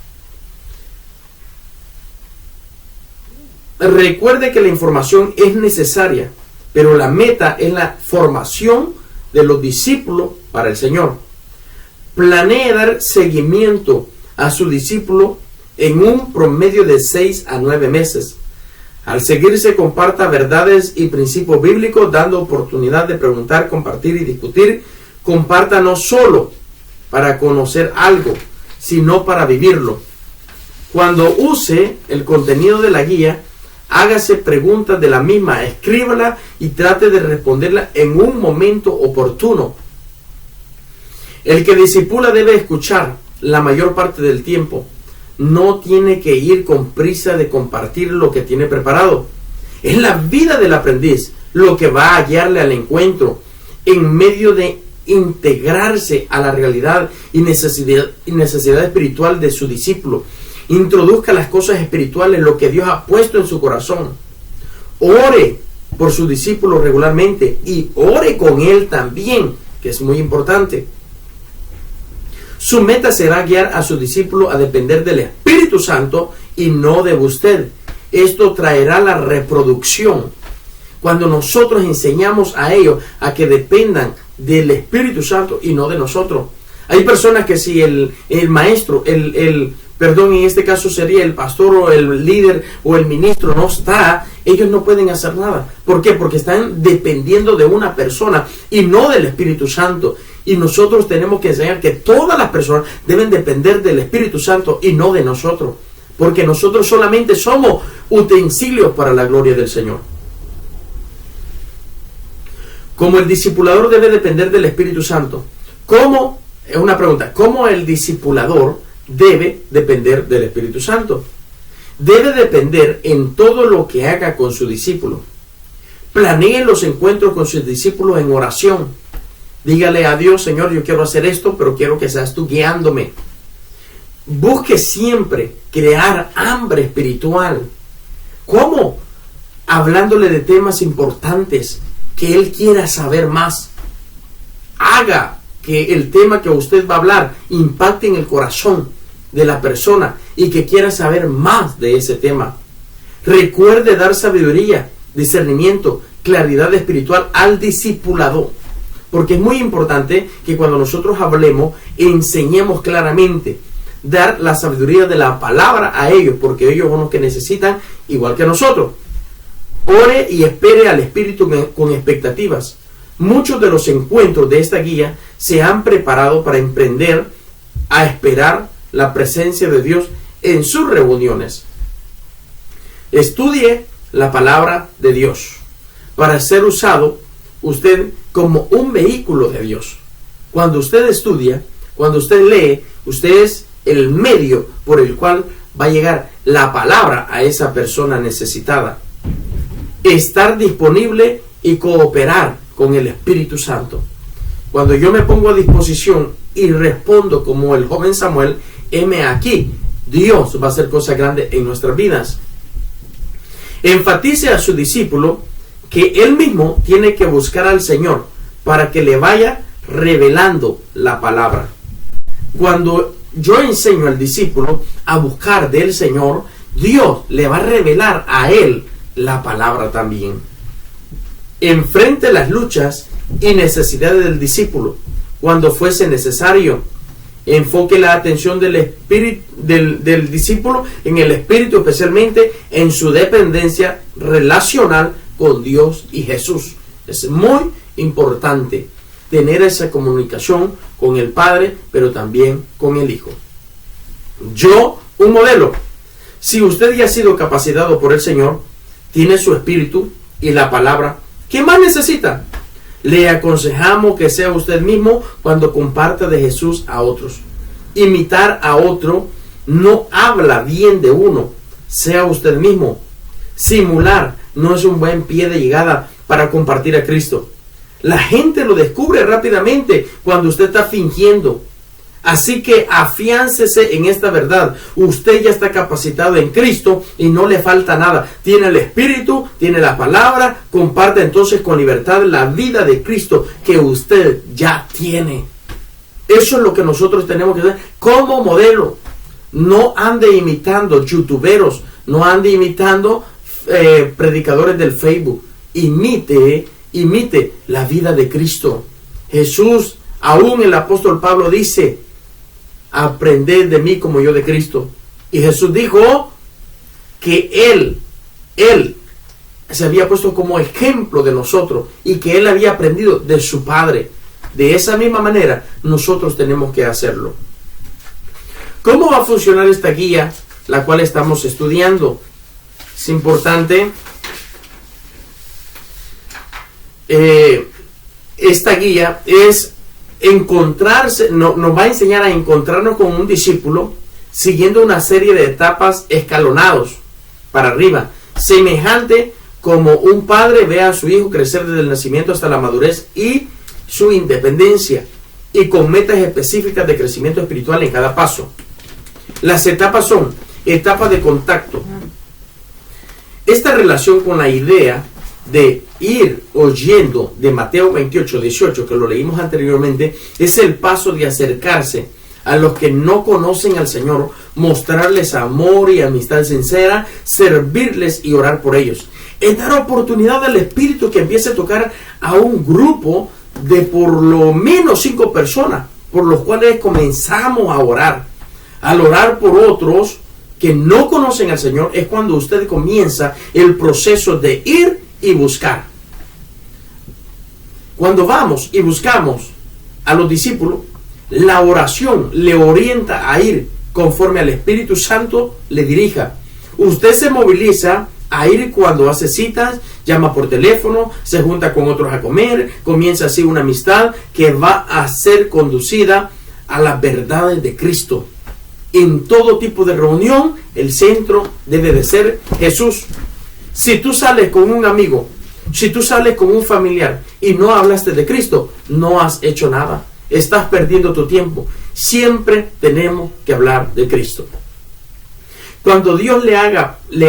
Recuerde que la información es necesaria, pero la meta es la formación de los discípulos para el Señor. Planee dar seguimiento a su discípulo en un promedio de 6 a 9 meses. Al seguirse, comparta verdades y principios bíblicos, dando oportunidad de preguntar, compartir y discutir. Comparta no solo para conocer algo, sino para vivirlo. Cuando use el contenido de la guía, hágase preguntas de la misma, escríbala y trate de responderla en un momento oportuno. El que discipula debe escuchar la mayor parte del tiempo. No tiene que ir con prisa de compartir lo que tiene preparado. Es la vida del aprendiz lo que va a guiarle al encuentro en medio de integrarse a la realidad y necesidad espiritual de su discípulo. Introduzca las cosas espirituales, lo que Dios ha puesto en su corazón. Ore por su discípulo regularmente y ore con él también, que es muy importante. Su meta será guiar a su discípulo a depender del Espíritu Santo y no de usted. Esto traerá la reproducción. Cuando nosotros enseñamos a ellos a que dependan del Espíritu Santo y no de nosotros. Hay personas que si el maestro, perdón, en este caso sería el pastor o el líder o el ministro no está, ellos no pueden hacer nada. ¿Por qué? Porque están dependiendo de una persona y no del Espíritu Santo. Y nosotros tenemos que enseñar que todas las personas deben depender del Espíritu Santo y no de nosotros. Porque nosotros solamente somos utensilios para la gloria del Señor. Como el discipulador debe depender del Espíritu Santo, es una pregunta, ¿cómo el discipulador debe depender del Espíritu Santo? Debe depender en todo lo que haga con su discípulo. Planee los encuentros con sus discípulos en oración. Dígale a Dios, Señor, yo quiero hacer esto, pero quiero que seas tú guiándome. Busque siempre crear hambre espiritual. ¿Cómo? Hablándole de temas importantes que Él quiera saber más. Haga que el tema que usted va a hablar impacte en el corazón de la persona y que quiera saber más de ese tema. Recuerde dar sabiduría, discernimiento, claridad espiritual al discipulador. Porque es muy importante que cuando nosotros hablemos, enseñemos claramente. Dar la sabiduría de la palabra a ellos, porque ellos son los que necesitan, igual que nosotros. Ore y espere al Espíritu con expectativas. Muchos de los encuentros de esta guía se han preparado para emprender a esperar la presencia de Dios en sus reuniones. Estudie la palabra de Dios para ser usado usted como un vehículo de Dios. Cuando usted estudia, cuando usted lee, usted es el medio por el cual va a llegar la palabra a esa persona necesitada. Estar disponible y cooperar con el Espíritu Santo. Cuando yo me pongo a disposición y respondo como el joven Samuel, heme aquí, Dios va a hacer cosas grandes en nuestras vidas. Enfatice a su discípulo que él mismo tiene que buscar al Señor para que le vaya revelando la palabra. Cuando yo enseño al discípulo a buscar del Señor, Dios le va a revelar a él la palabra también. Enfrente las luchas y necesidades del discípulo cuando fuese necesario. Enfoque la atención del discípulo en el espíritu, especialmente en su dependencia relacional con Dios y Jesús. Es muy importante tener esa comunicación con el Padre, pero también con el Hijo. Yo, un modelo. Si usted ya ha sido capacitado por el Señor, tiene su espíritu y la palabra, ¿qué más necesita? Le aconsejamos que sea usted mismo cuando comparta de Jesús a otros. Imitar a otro no habla bien de uno. Sea usted mismo. Simular no es un buen pie de llegada para compartir a Cristo. La gente lo descubre rápidamente cuando usted está fingiendo. Así que afiáncese en esta verdad. Usted ya está capacitado en Cristo y no le falta nada. Tiene el Espíritu, tiene la palabra. Comparte entonces con libertad la vida de Cristo que usted ya tiene. Eso es lo que nosotros tenemos que hacer como modelo. No ande imitando youtuberos, no ande imitando predicadores del Facebook. Imite la vida de Cristo. Jesús, aún el apóstol Pablo dice: aprended de mí como yo de Cristo. Y Jesús dijo que Él se había puesto como ejemplo de nosotros y que Él había aprendido de su Padre. De esa misma manera, nosotros tenemos que hacerlo. ¿Cómo va a funcionar esta guía, la cual estamos estudiando? Es importante. Esta guía es encontrarse, nos va a enseñar a encontrarnos con un discípulo siguiendo una serie de etapas escalonados para arriba, semejante como un padre ve a su hijo crecer desde el nacimiento hasta la madurez y su independencia, y con metas específicas de crecimiento espiritual en cada paso. Las etapas son etapas de contacto. Esta relación con la idea de ir oyendo de Mateo 28, 18, que lo leímos anteriormente, es el paso de acercarse a los que no conocen al Señor, mostrarles amor y amistad sincera, servirles y orar por ellos. Es dar oportunidad al Espíritu que empiece a tocar a un grupo de por lo menos 5 personas, por los cuales comenzamos a orar. Al orar por otros que no conocen al Señor, es cuando usted comienza el proceso de ir y buscar. Cuando vamos y buscamos a los discípulos, la oración le orienta a ir conforme al Espíritu Santo le dirija. Usted se moviliza a ir cuando hace citas, llama por teléfono, se junta con otros a comer, comienza así una amistad que va a ser conducida a las verdades de Cristo. En todo tipo de reunión, el centro debe de ser Jesús. Si tú sales con un amigo, si tú sales con un familiar y no hablaste de Cristo, no has hecho nada. Estás perdiendo tu tiempo. Siempre tenemos que hablar de Cristo. Cuando Dios le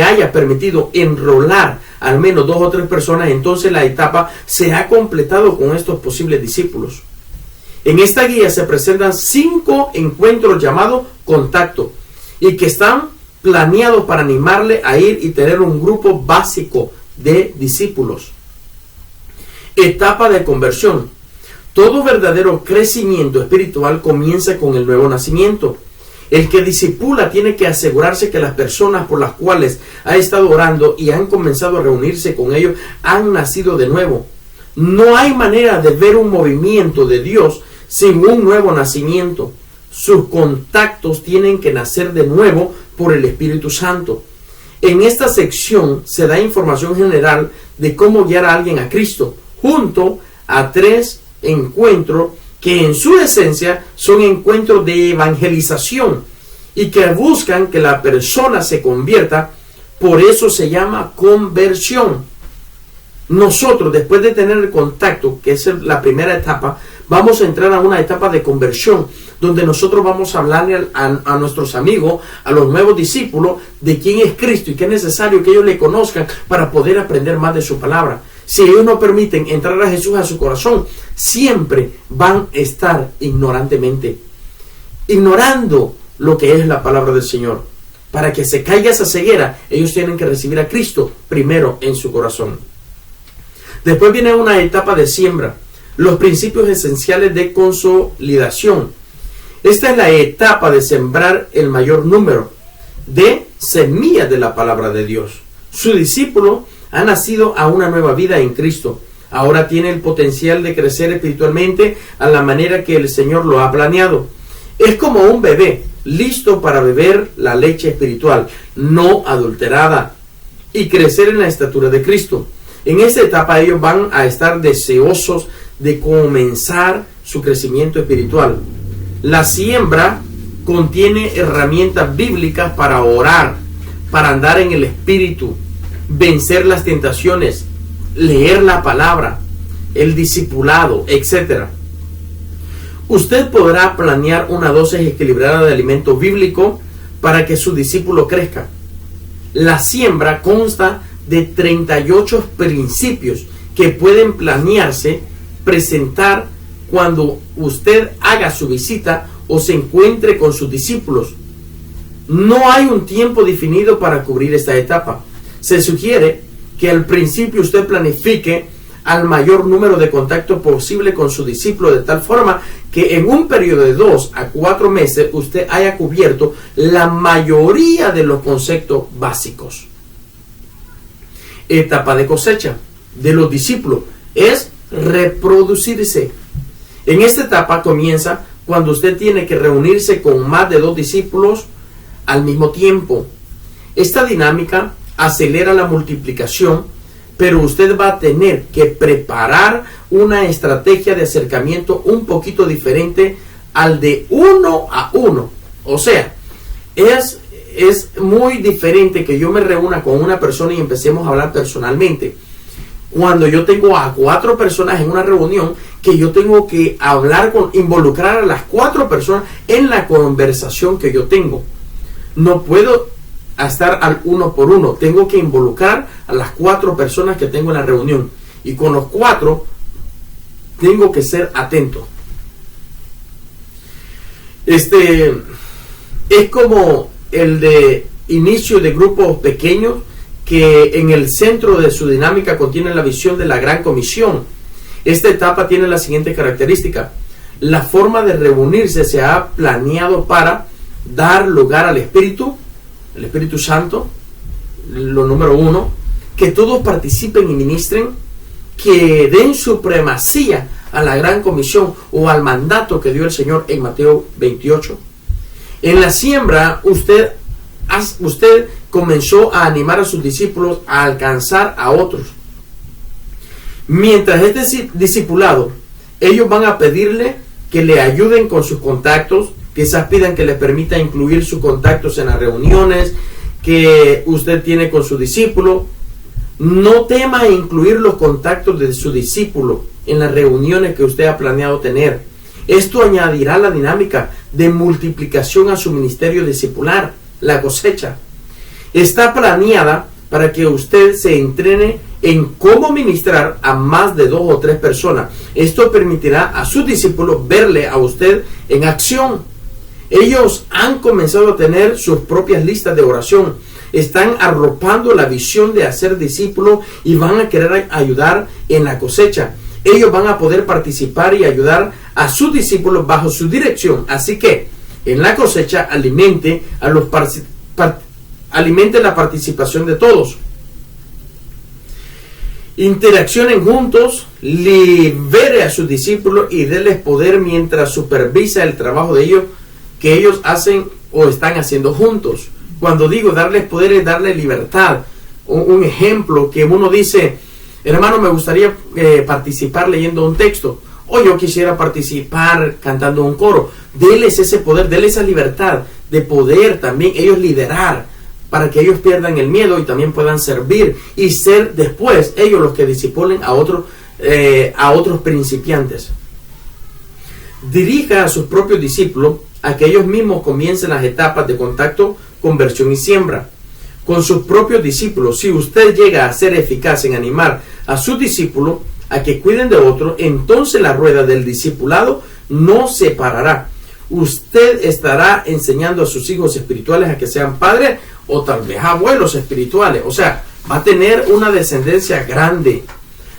haya permitido enrolar al menos 2 o 3 personas, entonces la etapa se ha completado con estos posibles discípulos. En esta guía se presentan 5 encuentros llamados contacto y que están planeados para animarle a ir y tener un grupo básico de discípulos. Etapa de conversión. Todo verdadero crecimiento espiritual comienza con el nuevo nacimiento. El que discipula tiene que asegurarse que las personas por las cuales ha estado orando y han comenzado a reunirse con ellos han nacido de nuevo. No hay manera de ver un movimiento de Dios sin un nuevo nacimiento. Sus contactos tienen que nacer de nuevo por el Espíritu Santo. En esta sección se da información general de cómo guiar a alguien a Cristo, junto a 3 encuentros que en su esencia son encuentros de evangelización y que buscan que la persona se convierta. Por eso se llama conversión. Nosotros, después de tener el contacto, que es la primera etapa, vamos a entrar a una etapa de conversión, donde nosotros vamos a hablarle a nuestros amigos, a los nuevos discípulos, de quién es Cristo y que es necesario que ellos le conozcan para poder aprender más de su palabra. Si ellos no permiten entrar a Jesús a su corazón, siempre van a estar ignorando lo que es la palabra del Señor. Para que se caiga esa ceguera, ellos tienen que recibir a Cristo primero en su corazón. Después viene una etapa de siembra, los principios esenciales de consolidación. Esta es la etapa de sembrar el mayor número de semillas de la palabra de Dios. Su discípulo ha nacido a una nueva vida en Cristo. Ahora tiene el potencial de crecer espiritualmente a la manera que el Señor lo ha planeado. Es como un bebé listo para beber la leche espiritual, no adulterada, y crecer en la estatura de Cristo. En esta etapa ellos van a estar deseosos de comenzar su crecimiento espiritual. La siembra contiene herramientas bíblicas para orar, para andar en el Espíritu, vencer las tentaciones, leer la palabra, el discipulado, etc. Usted podrá planear una dosis equilibrada de alimento bíblico para que su discípulo crezca. La siembra consta de 38 principios que pueden planearse, presentar cuando usted haga su visita o se encuentre con sus discípulos. No hay un tiempo definido para cubrir esta etapa. Se sugiere que al principio usted planifique al mayor número de contactos posible con su discípulo, de tal forma que en un periodo de 2 a 4 meses usted haya cubierto la mayoría de los conceptos básicos. Etapa de cosecha de los discípulos es reproducirse. En esta etapa comienza cuando usted tiene que reunirse con más de 2 discípulos al mismo tiempo. Esta dinámica acelera la multiplicación, pero usted va a tener que preparar una estrategia de acercamiento un poquito diferente al de 1 a 1. O sea, es muy diferente que yo me reúna con una persona y empecemos a hablar personalmente. Cuando yo tengo a 4 personas en una reunión, que yo tengo que involucrar a las 4 personas en la conversación que yo tengo. No puedo estar al 1 por 1. Tengo que involucrar a las 4 personas que tengo en la reunión. Y con los 4 tengo que ser atento. Es como el de inicio de grupos pequeños que en el centro de su dinámica contiene la visión de la gran comisión. Esta etapa tiene la siguiente característica: la forma de reunirse se ha planeado para dar lugar al Espíritu Santo, lo número 1, que todos participen y ministren, que den supremacía a la gran comisión o al mandato que dio el Señor en Mateo 28. En la siembra, usted comenzó a animar a sus discípulos a alcanzar a otros. Mientras este discipulado, ellos van a pedirle que le ayuden con sus contactos, quizás pidan que le permita incluir sus contactos en las reuniones que usted tiene con su discípulo. No tema incluir los contactos de su discípulo en las reuniones que usted ha planeado tener. Esto añadirá la dinámica de multiplicación a su ministerio discipular, la cosecha. Está planeada para que usted se entrene en cómo ministrar a más de 2 o 3 personas. Esto permitirá a sus discípulos verle a usted en acción. Ellos han comenzado a tener sus propias listas de oración. Están arropando la visión de hacer discípulos y van a querer ayudar en la cosecha. Ellos van a poder participar y ayudar a sus discípulos bajo su dirección. Así que en la cosecha alimente la participación de todos. Interaccionen juntos, libere a sus discípulos y déles poder mientras supervisa el trabajo de ellos que ellos hacen o están haciendo juntos. Cuando digo darles poder es darles libertad. Un ejemplo que uno dice: hermano, me gustaría participar leyendo un texto, o yo quisiera participar cantando un coro. Déles ese poder, déles esa libertad de poder también ellos liderar, para que ellos pierdan el miedo y también puedan servir y ser después ellos los que discipulen a otros principiantes. Dirija a sus propios discípulos a que ellos mismos comiencen las etapas de contacto, conversión y siembra. Con sus propios discípulos, si usted llega a ser eficaz en animar a sus discípulos a que cuiden de otros, entonces la rueda del discipulado no se parará. Usted estará enseñando a sus hijos espirituales a que sean padres o tal vez abuelos espirituales. O sea, va a tener una descendencia grande.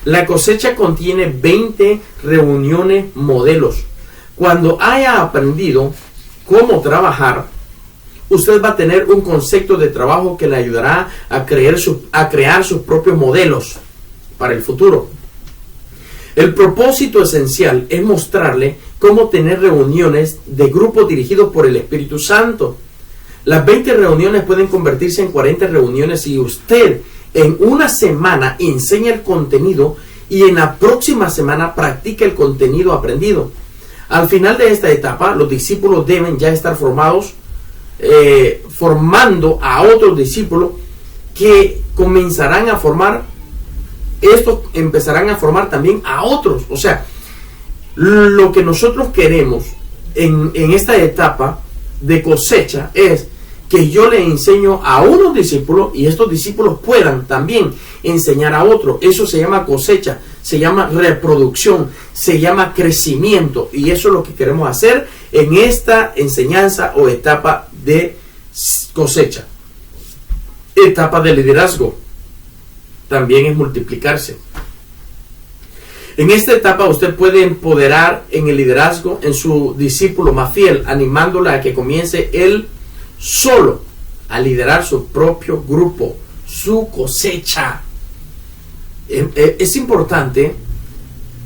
La cosecha contiene 20 reuniones modelos. Cuando haya aprendido cómo trabajar, usted va a tener un concepto de trabajo que le ayudará a crear sus propios modelos para el futuro. El propósito esencial es mostrarle cómo tener reuniones de grupos dirigidos por el Espíritu Santo. Las 20 reuniones pueden convertirse en 40 reuniones si usted en una semana enseña el contenido y en la próxima semana practica el contenido aprendido. Al final de esta etapa, los discípulos deben ya estar formando a otros discípulos que comenzarán a formar. Estos empezarán a formar también a otros. O sea, lo que nosotros queremos en esta etapa de cosecha es que yo le enseño a unos discípulos y estos discípulos puedan también enseñar a otros. Eso se llama cosecha, se llama reproducción, se llama crecimiento, y eso es lo que queremos hacer en esta enseñanza o etapa de cosecha. Etapa de liderazgo también es multiplicarse. En esta etapa usted puede empoderar en el liderazgo en su discípulo más fiel, animándola a que comience él solo a liderar su propio grupo, su cosecha. Es importante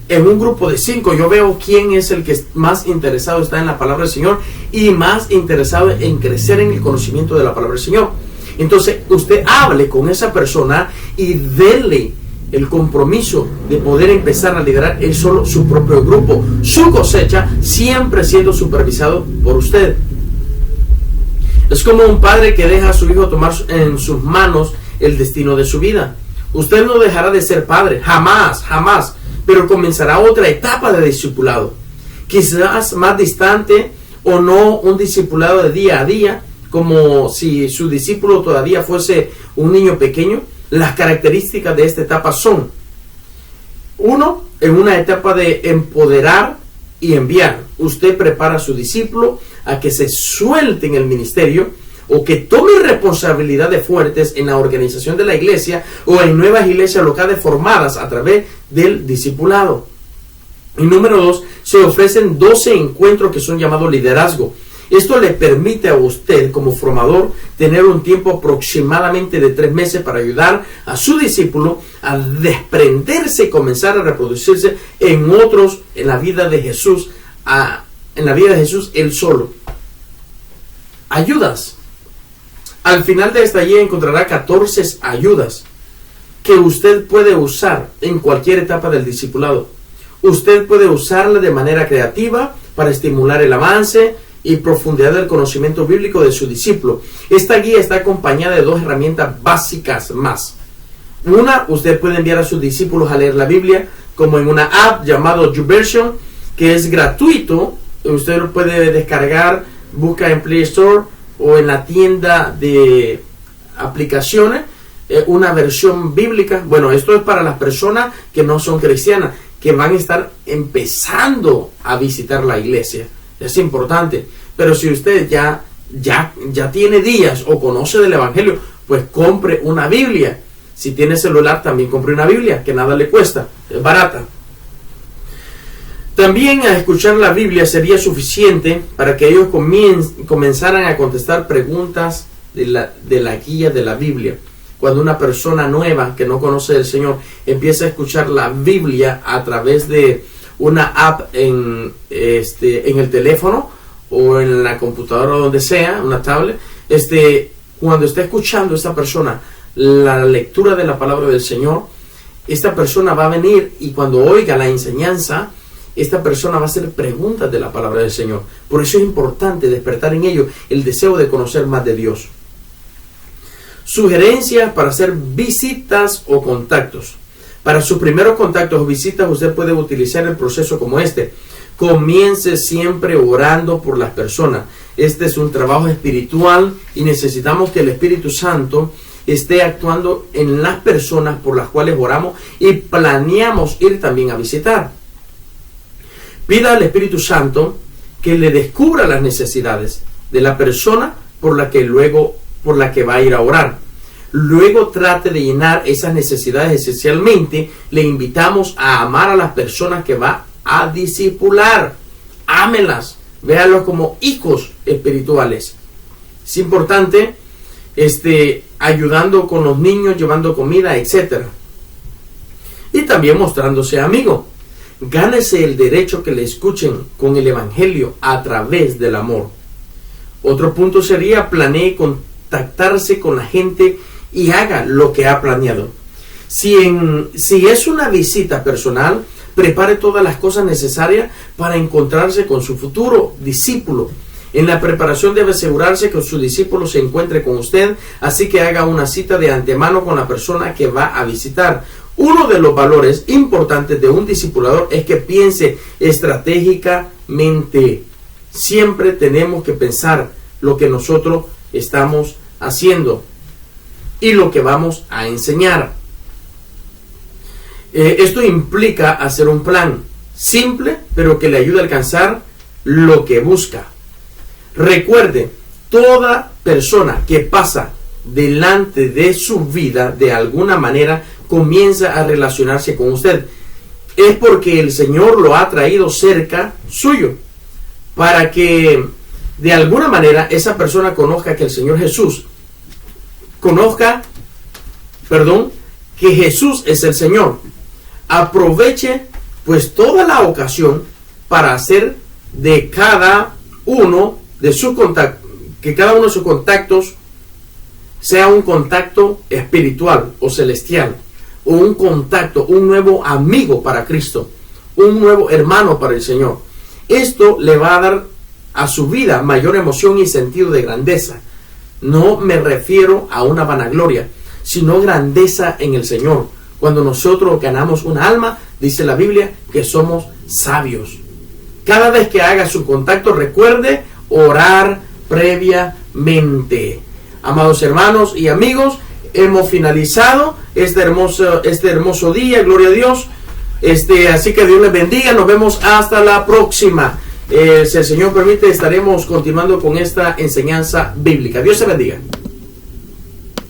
en un grupo de 5, yo veo quién es el que más interesado está en la palabra del Señor y más interesado en crecer en el conocimiento de la palabra del Señor. Entonces usted hable con esa persona y dele el compromiso de poder empezar a liderar él solo su propio grupo, su cosecha, siempre siendo supervisado por usted. Es como un padre que deja a su hijo tomar en sus manos el destino de su vida. Usted no dejará de ser padre, jamás, jamás, pero comenzará otra etapa de discipulado, quizás más distante o no un discipulado de día a día, como si su discípulo todavía fuese un niño pequeño. Las características de esta etapa son: 1. En una etapa de empoderar y enviar, usted prepara a su discípulo a que se suelte en el ministerio o que tome responsabilidades fuertes en la organización de la iglesia o en nuevas iglesias locales formadas a través del discipulado. Y número 2, se ofrecen 12 encuentros que son llamados liderazgo. Esto le permite a usted como formador tener un tiempo aproximadamente de 3 meses para ayudar a su discípulo a desprenderse y comenzar a reproducirse en otros, en la vida de Jesús, en la vida de Jesús él solo. Ayudas. Al final de esta guía encontrará 14 ayudas que usted puede usar en cualquier etapa del discipulado. Usted puede usarla de manera creativa para estimular el avance y profundidad del conocimiento bíblico de su discípulo. Esta guía está acompañada de 2 herramientas básicas más. Una, usted puede enviar a sus discípulos a leer la Biblia como en una app llamado YouVersion, que es gratuito. Usted lo puede descargar, busca en Play Store o en la tienda de aplicaciones, una versión bíblica. Bueno, esto es para las personas que no son cristianas, que van a estar empezando a visitar la iglesia. Es importante. Pero si usted ya tiene días o conoce del Evangelio, pues compre una Biblia. Si tiene celular, también compre una Biblia, que nada le cuesta, es barata. También a escuchar la Biblia sería suficiente para que ellos comenzaran a contestar preguntas de la guía de la Biblia. Cuando una persona nueva que no conoce del Señor empieza a escuchar la Biblia a través de una app en el teléfono o en la computadora o donde sea, una tablet, cuando está escuchando esta persona la lectura de la palabra del Señor, esta persona va a venir y cuando oiga la enseñanza, esta persona va a hacer preguntas de la palabra del Señor. Por eso es importante despertar en ellos el deseo de conocer más de Dios. Sugerencias para hacer visitas o contactos. Para sus primeros contactos o visitas, usted puede utilizar el proceso como este. Comience siempre orando por las personas. Este es un trabajo espiritual y necesitamos que el Espíritu Santo esté actuando en las personas por las cuales oramos y planeamos ir también a visitar. Pida al Espíritu Santo que le descubra las necesidades de la persona por la que va a ir a orar. Luego trate de llenar esas necesidades. Esencialmente le invitamos a amar a las personas que va a discipular. Ámelas, véalos como hijos espirituales. Es importante ayudando con los niños, llevando comida, etc. Y también mostrándose amigo. Gánese el derecho que le escuchen con el Evangelio a través del amor. Otro punto sería planee contactarse con la gente y haga lo que ha planeado. Si es una visita personal, prepare todas las cosas necesarias para encontrarse con su futuro discípulo. En la preparación debe asegurarse que su discípulo se encuentre con usted, así que haga una cita de antemano con la persona que va a visitar. Uno de los valores importantes de un discipulador es que piense estratégicamente. Siempre tenemos que pensar lo que nosotros estamos haciendo y lo que vamos a enseñar. Esto implica hacer un plan simple, pero que le ayude a alcanzar lo que busca. Recuerde, toda persona que pasa delante de su vida de alguna manera comienza a relacionarse con usted. Es porque el Señor lo ha traído cerca suyo, para que de alguna manera esa persona conozca que el Señor Jesús, que Jesús es el Señor. Aproveche pues toda la ocasión para hacer de cada uno de sus contactos, que cada uno de sus contactos sea un contacto espiritual o celestial, o un contacto, un nuevo amigo para Cristo, un nuevo hermano para el Señor. Esto le va a dar a su vida mayor emoción y sentido de grandeza. No me refiero a una vanagloria, sino grandeza en el Señor. Cuando nosotros ganamos una alma, dice la Biblia que somos sabios. Cada vez que haga su contacto, recuerde orar previamente. Amados hermanos y amigos, hemos finalizado este hermoso día, gloria a Dios. Así que Dios les bendiga, nos vemos hasta la próxima. Si el Señor permite, estaremos continuando con esta enseñanza bíblica. Dios te bendiga.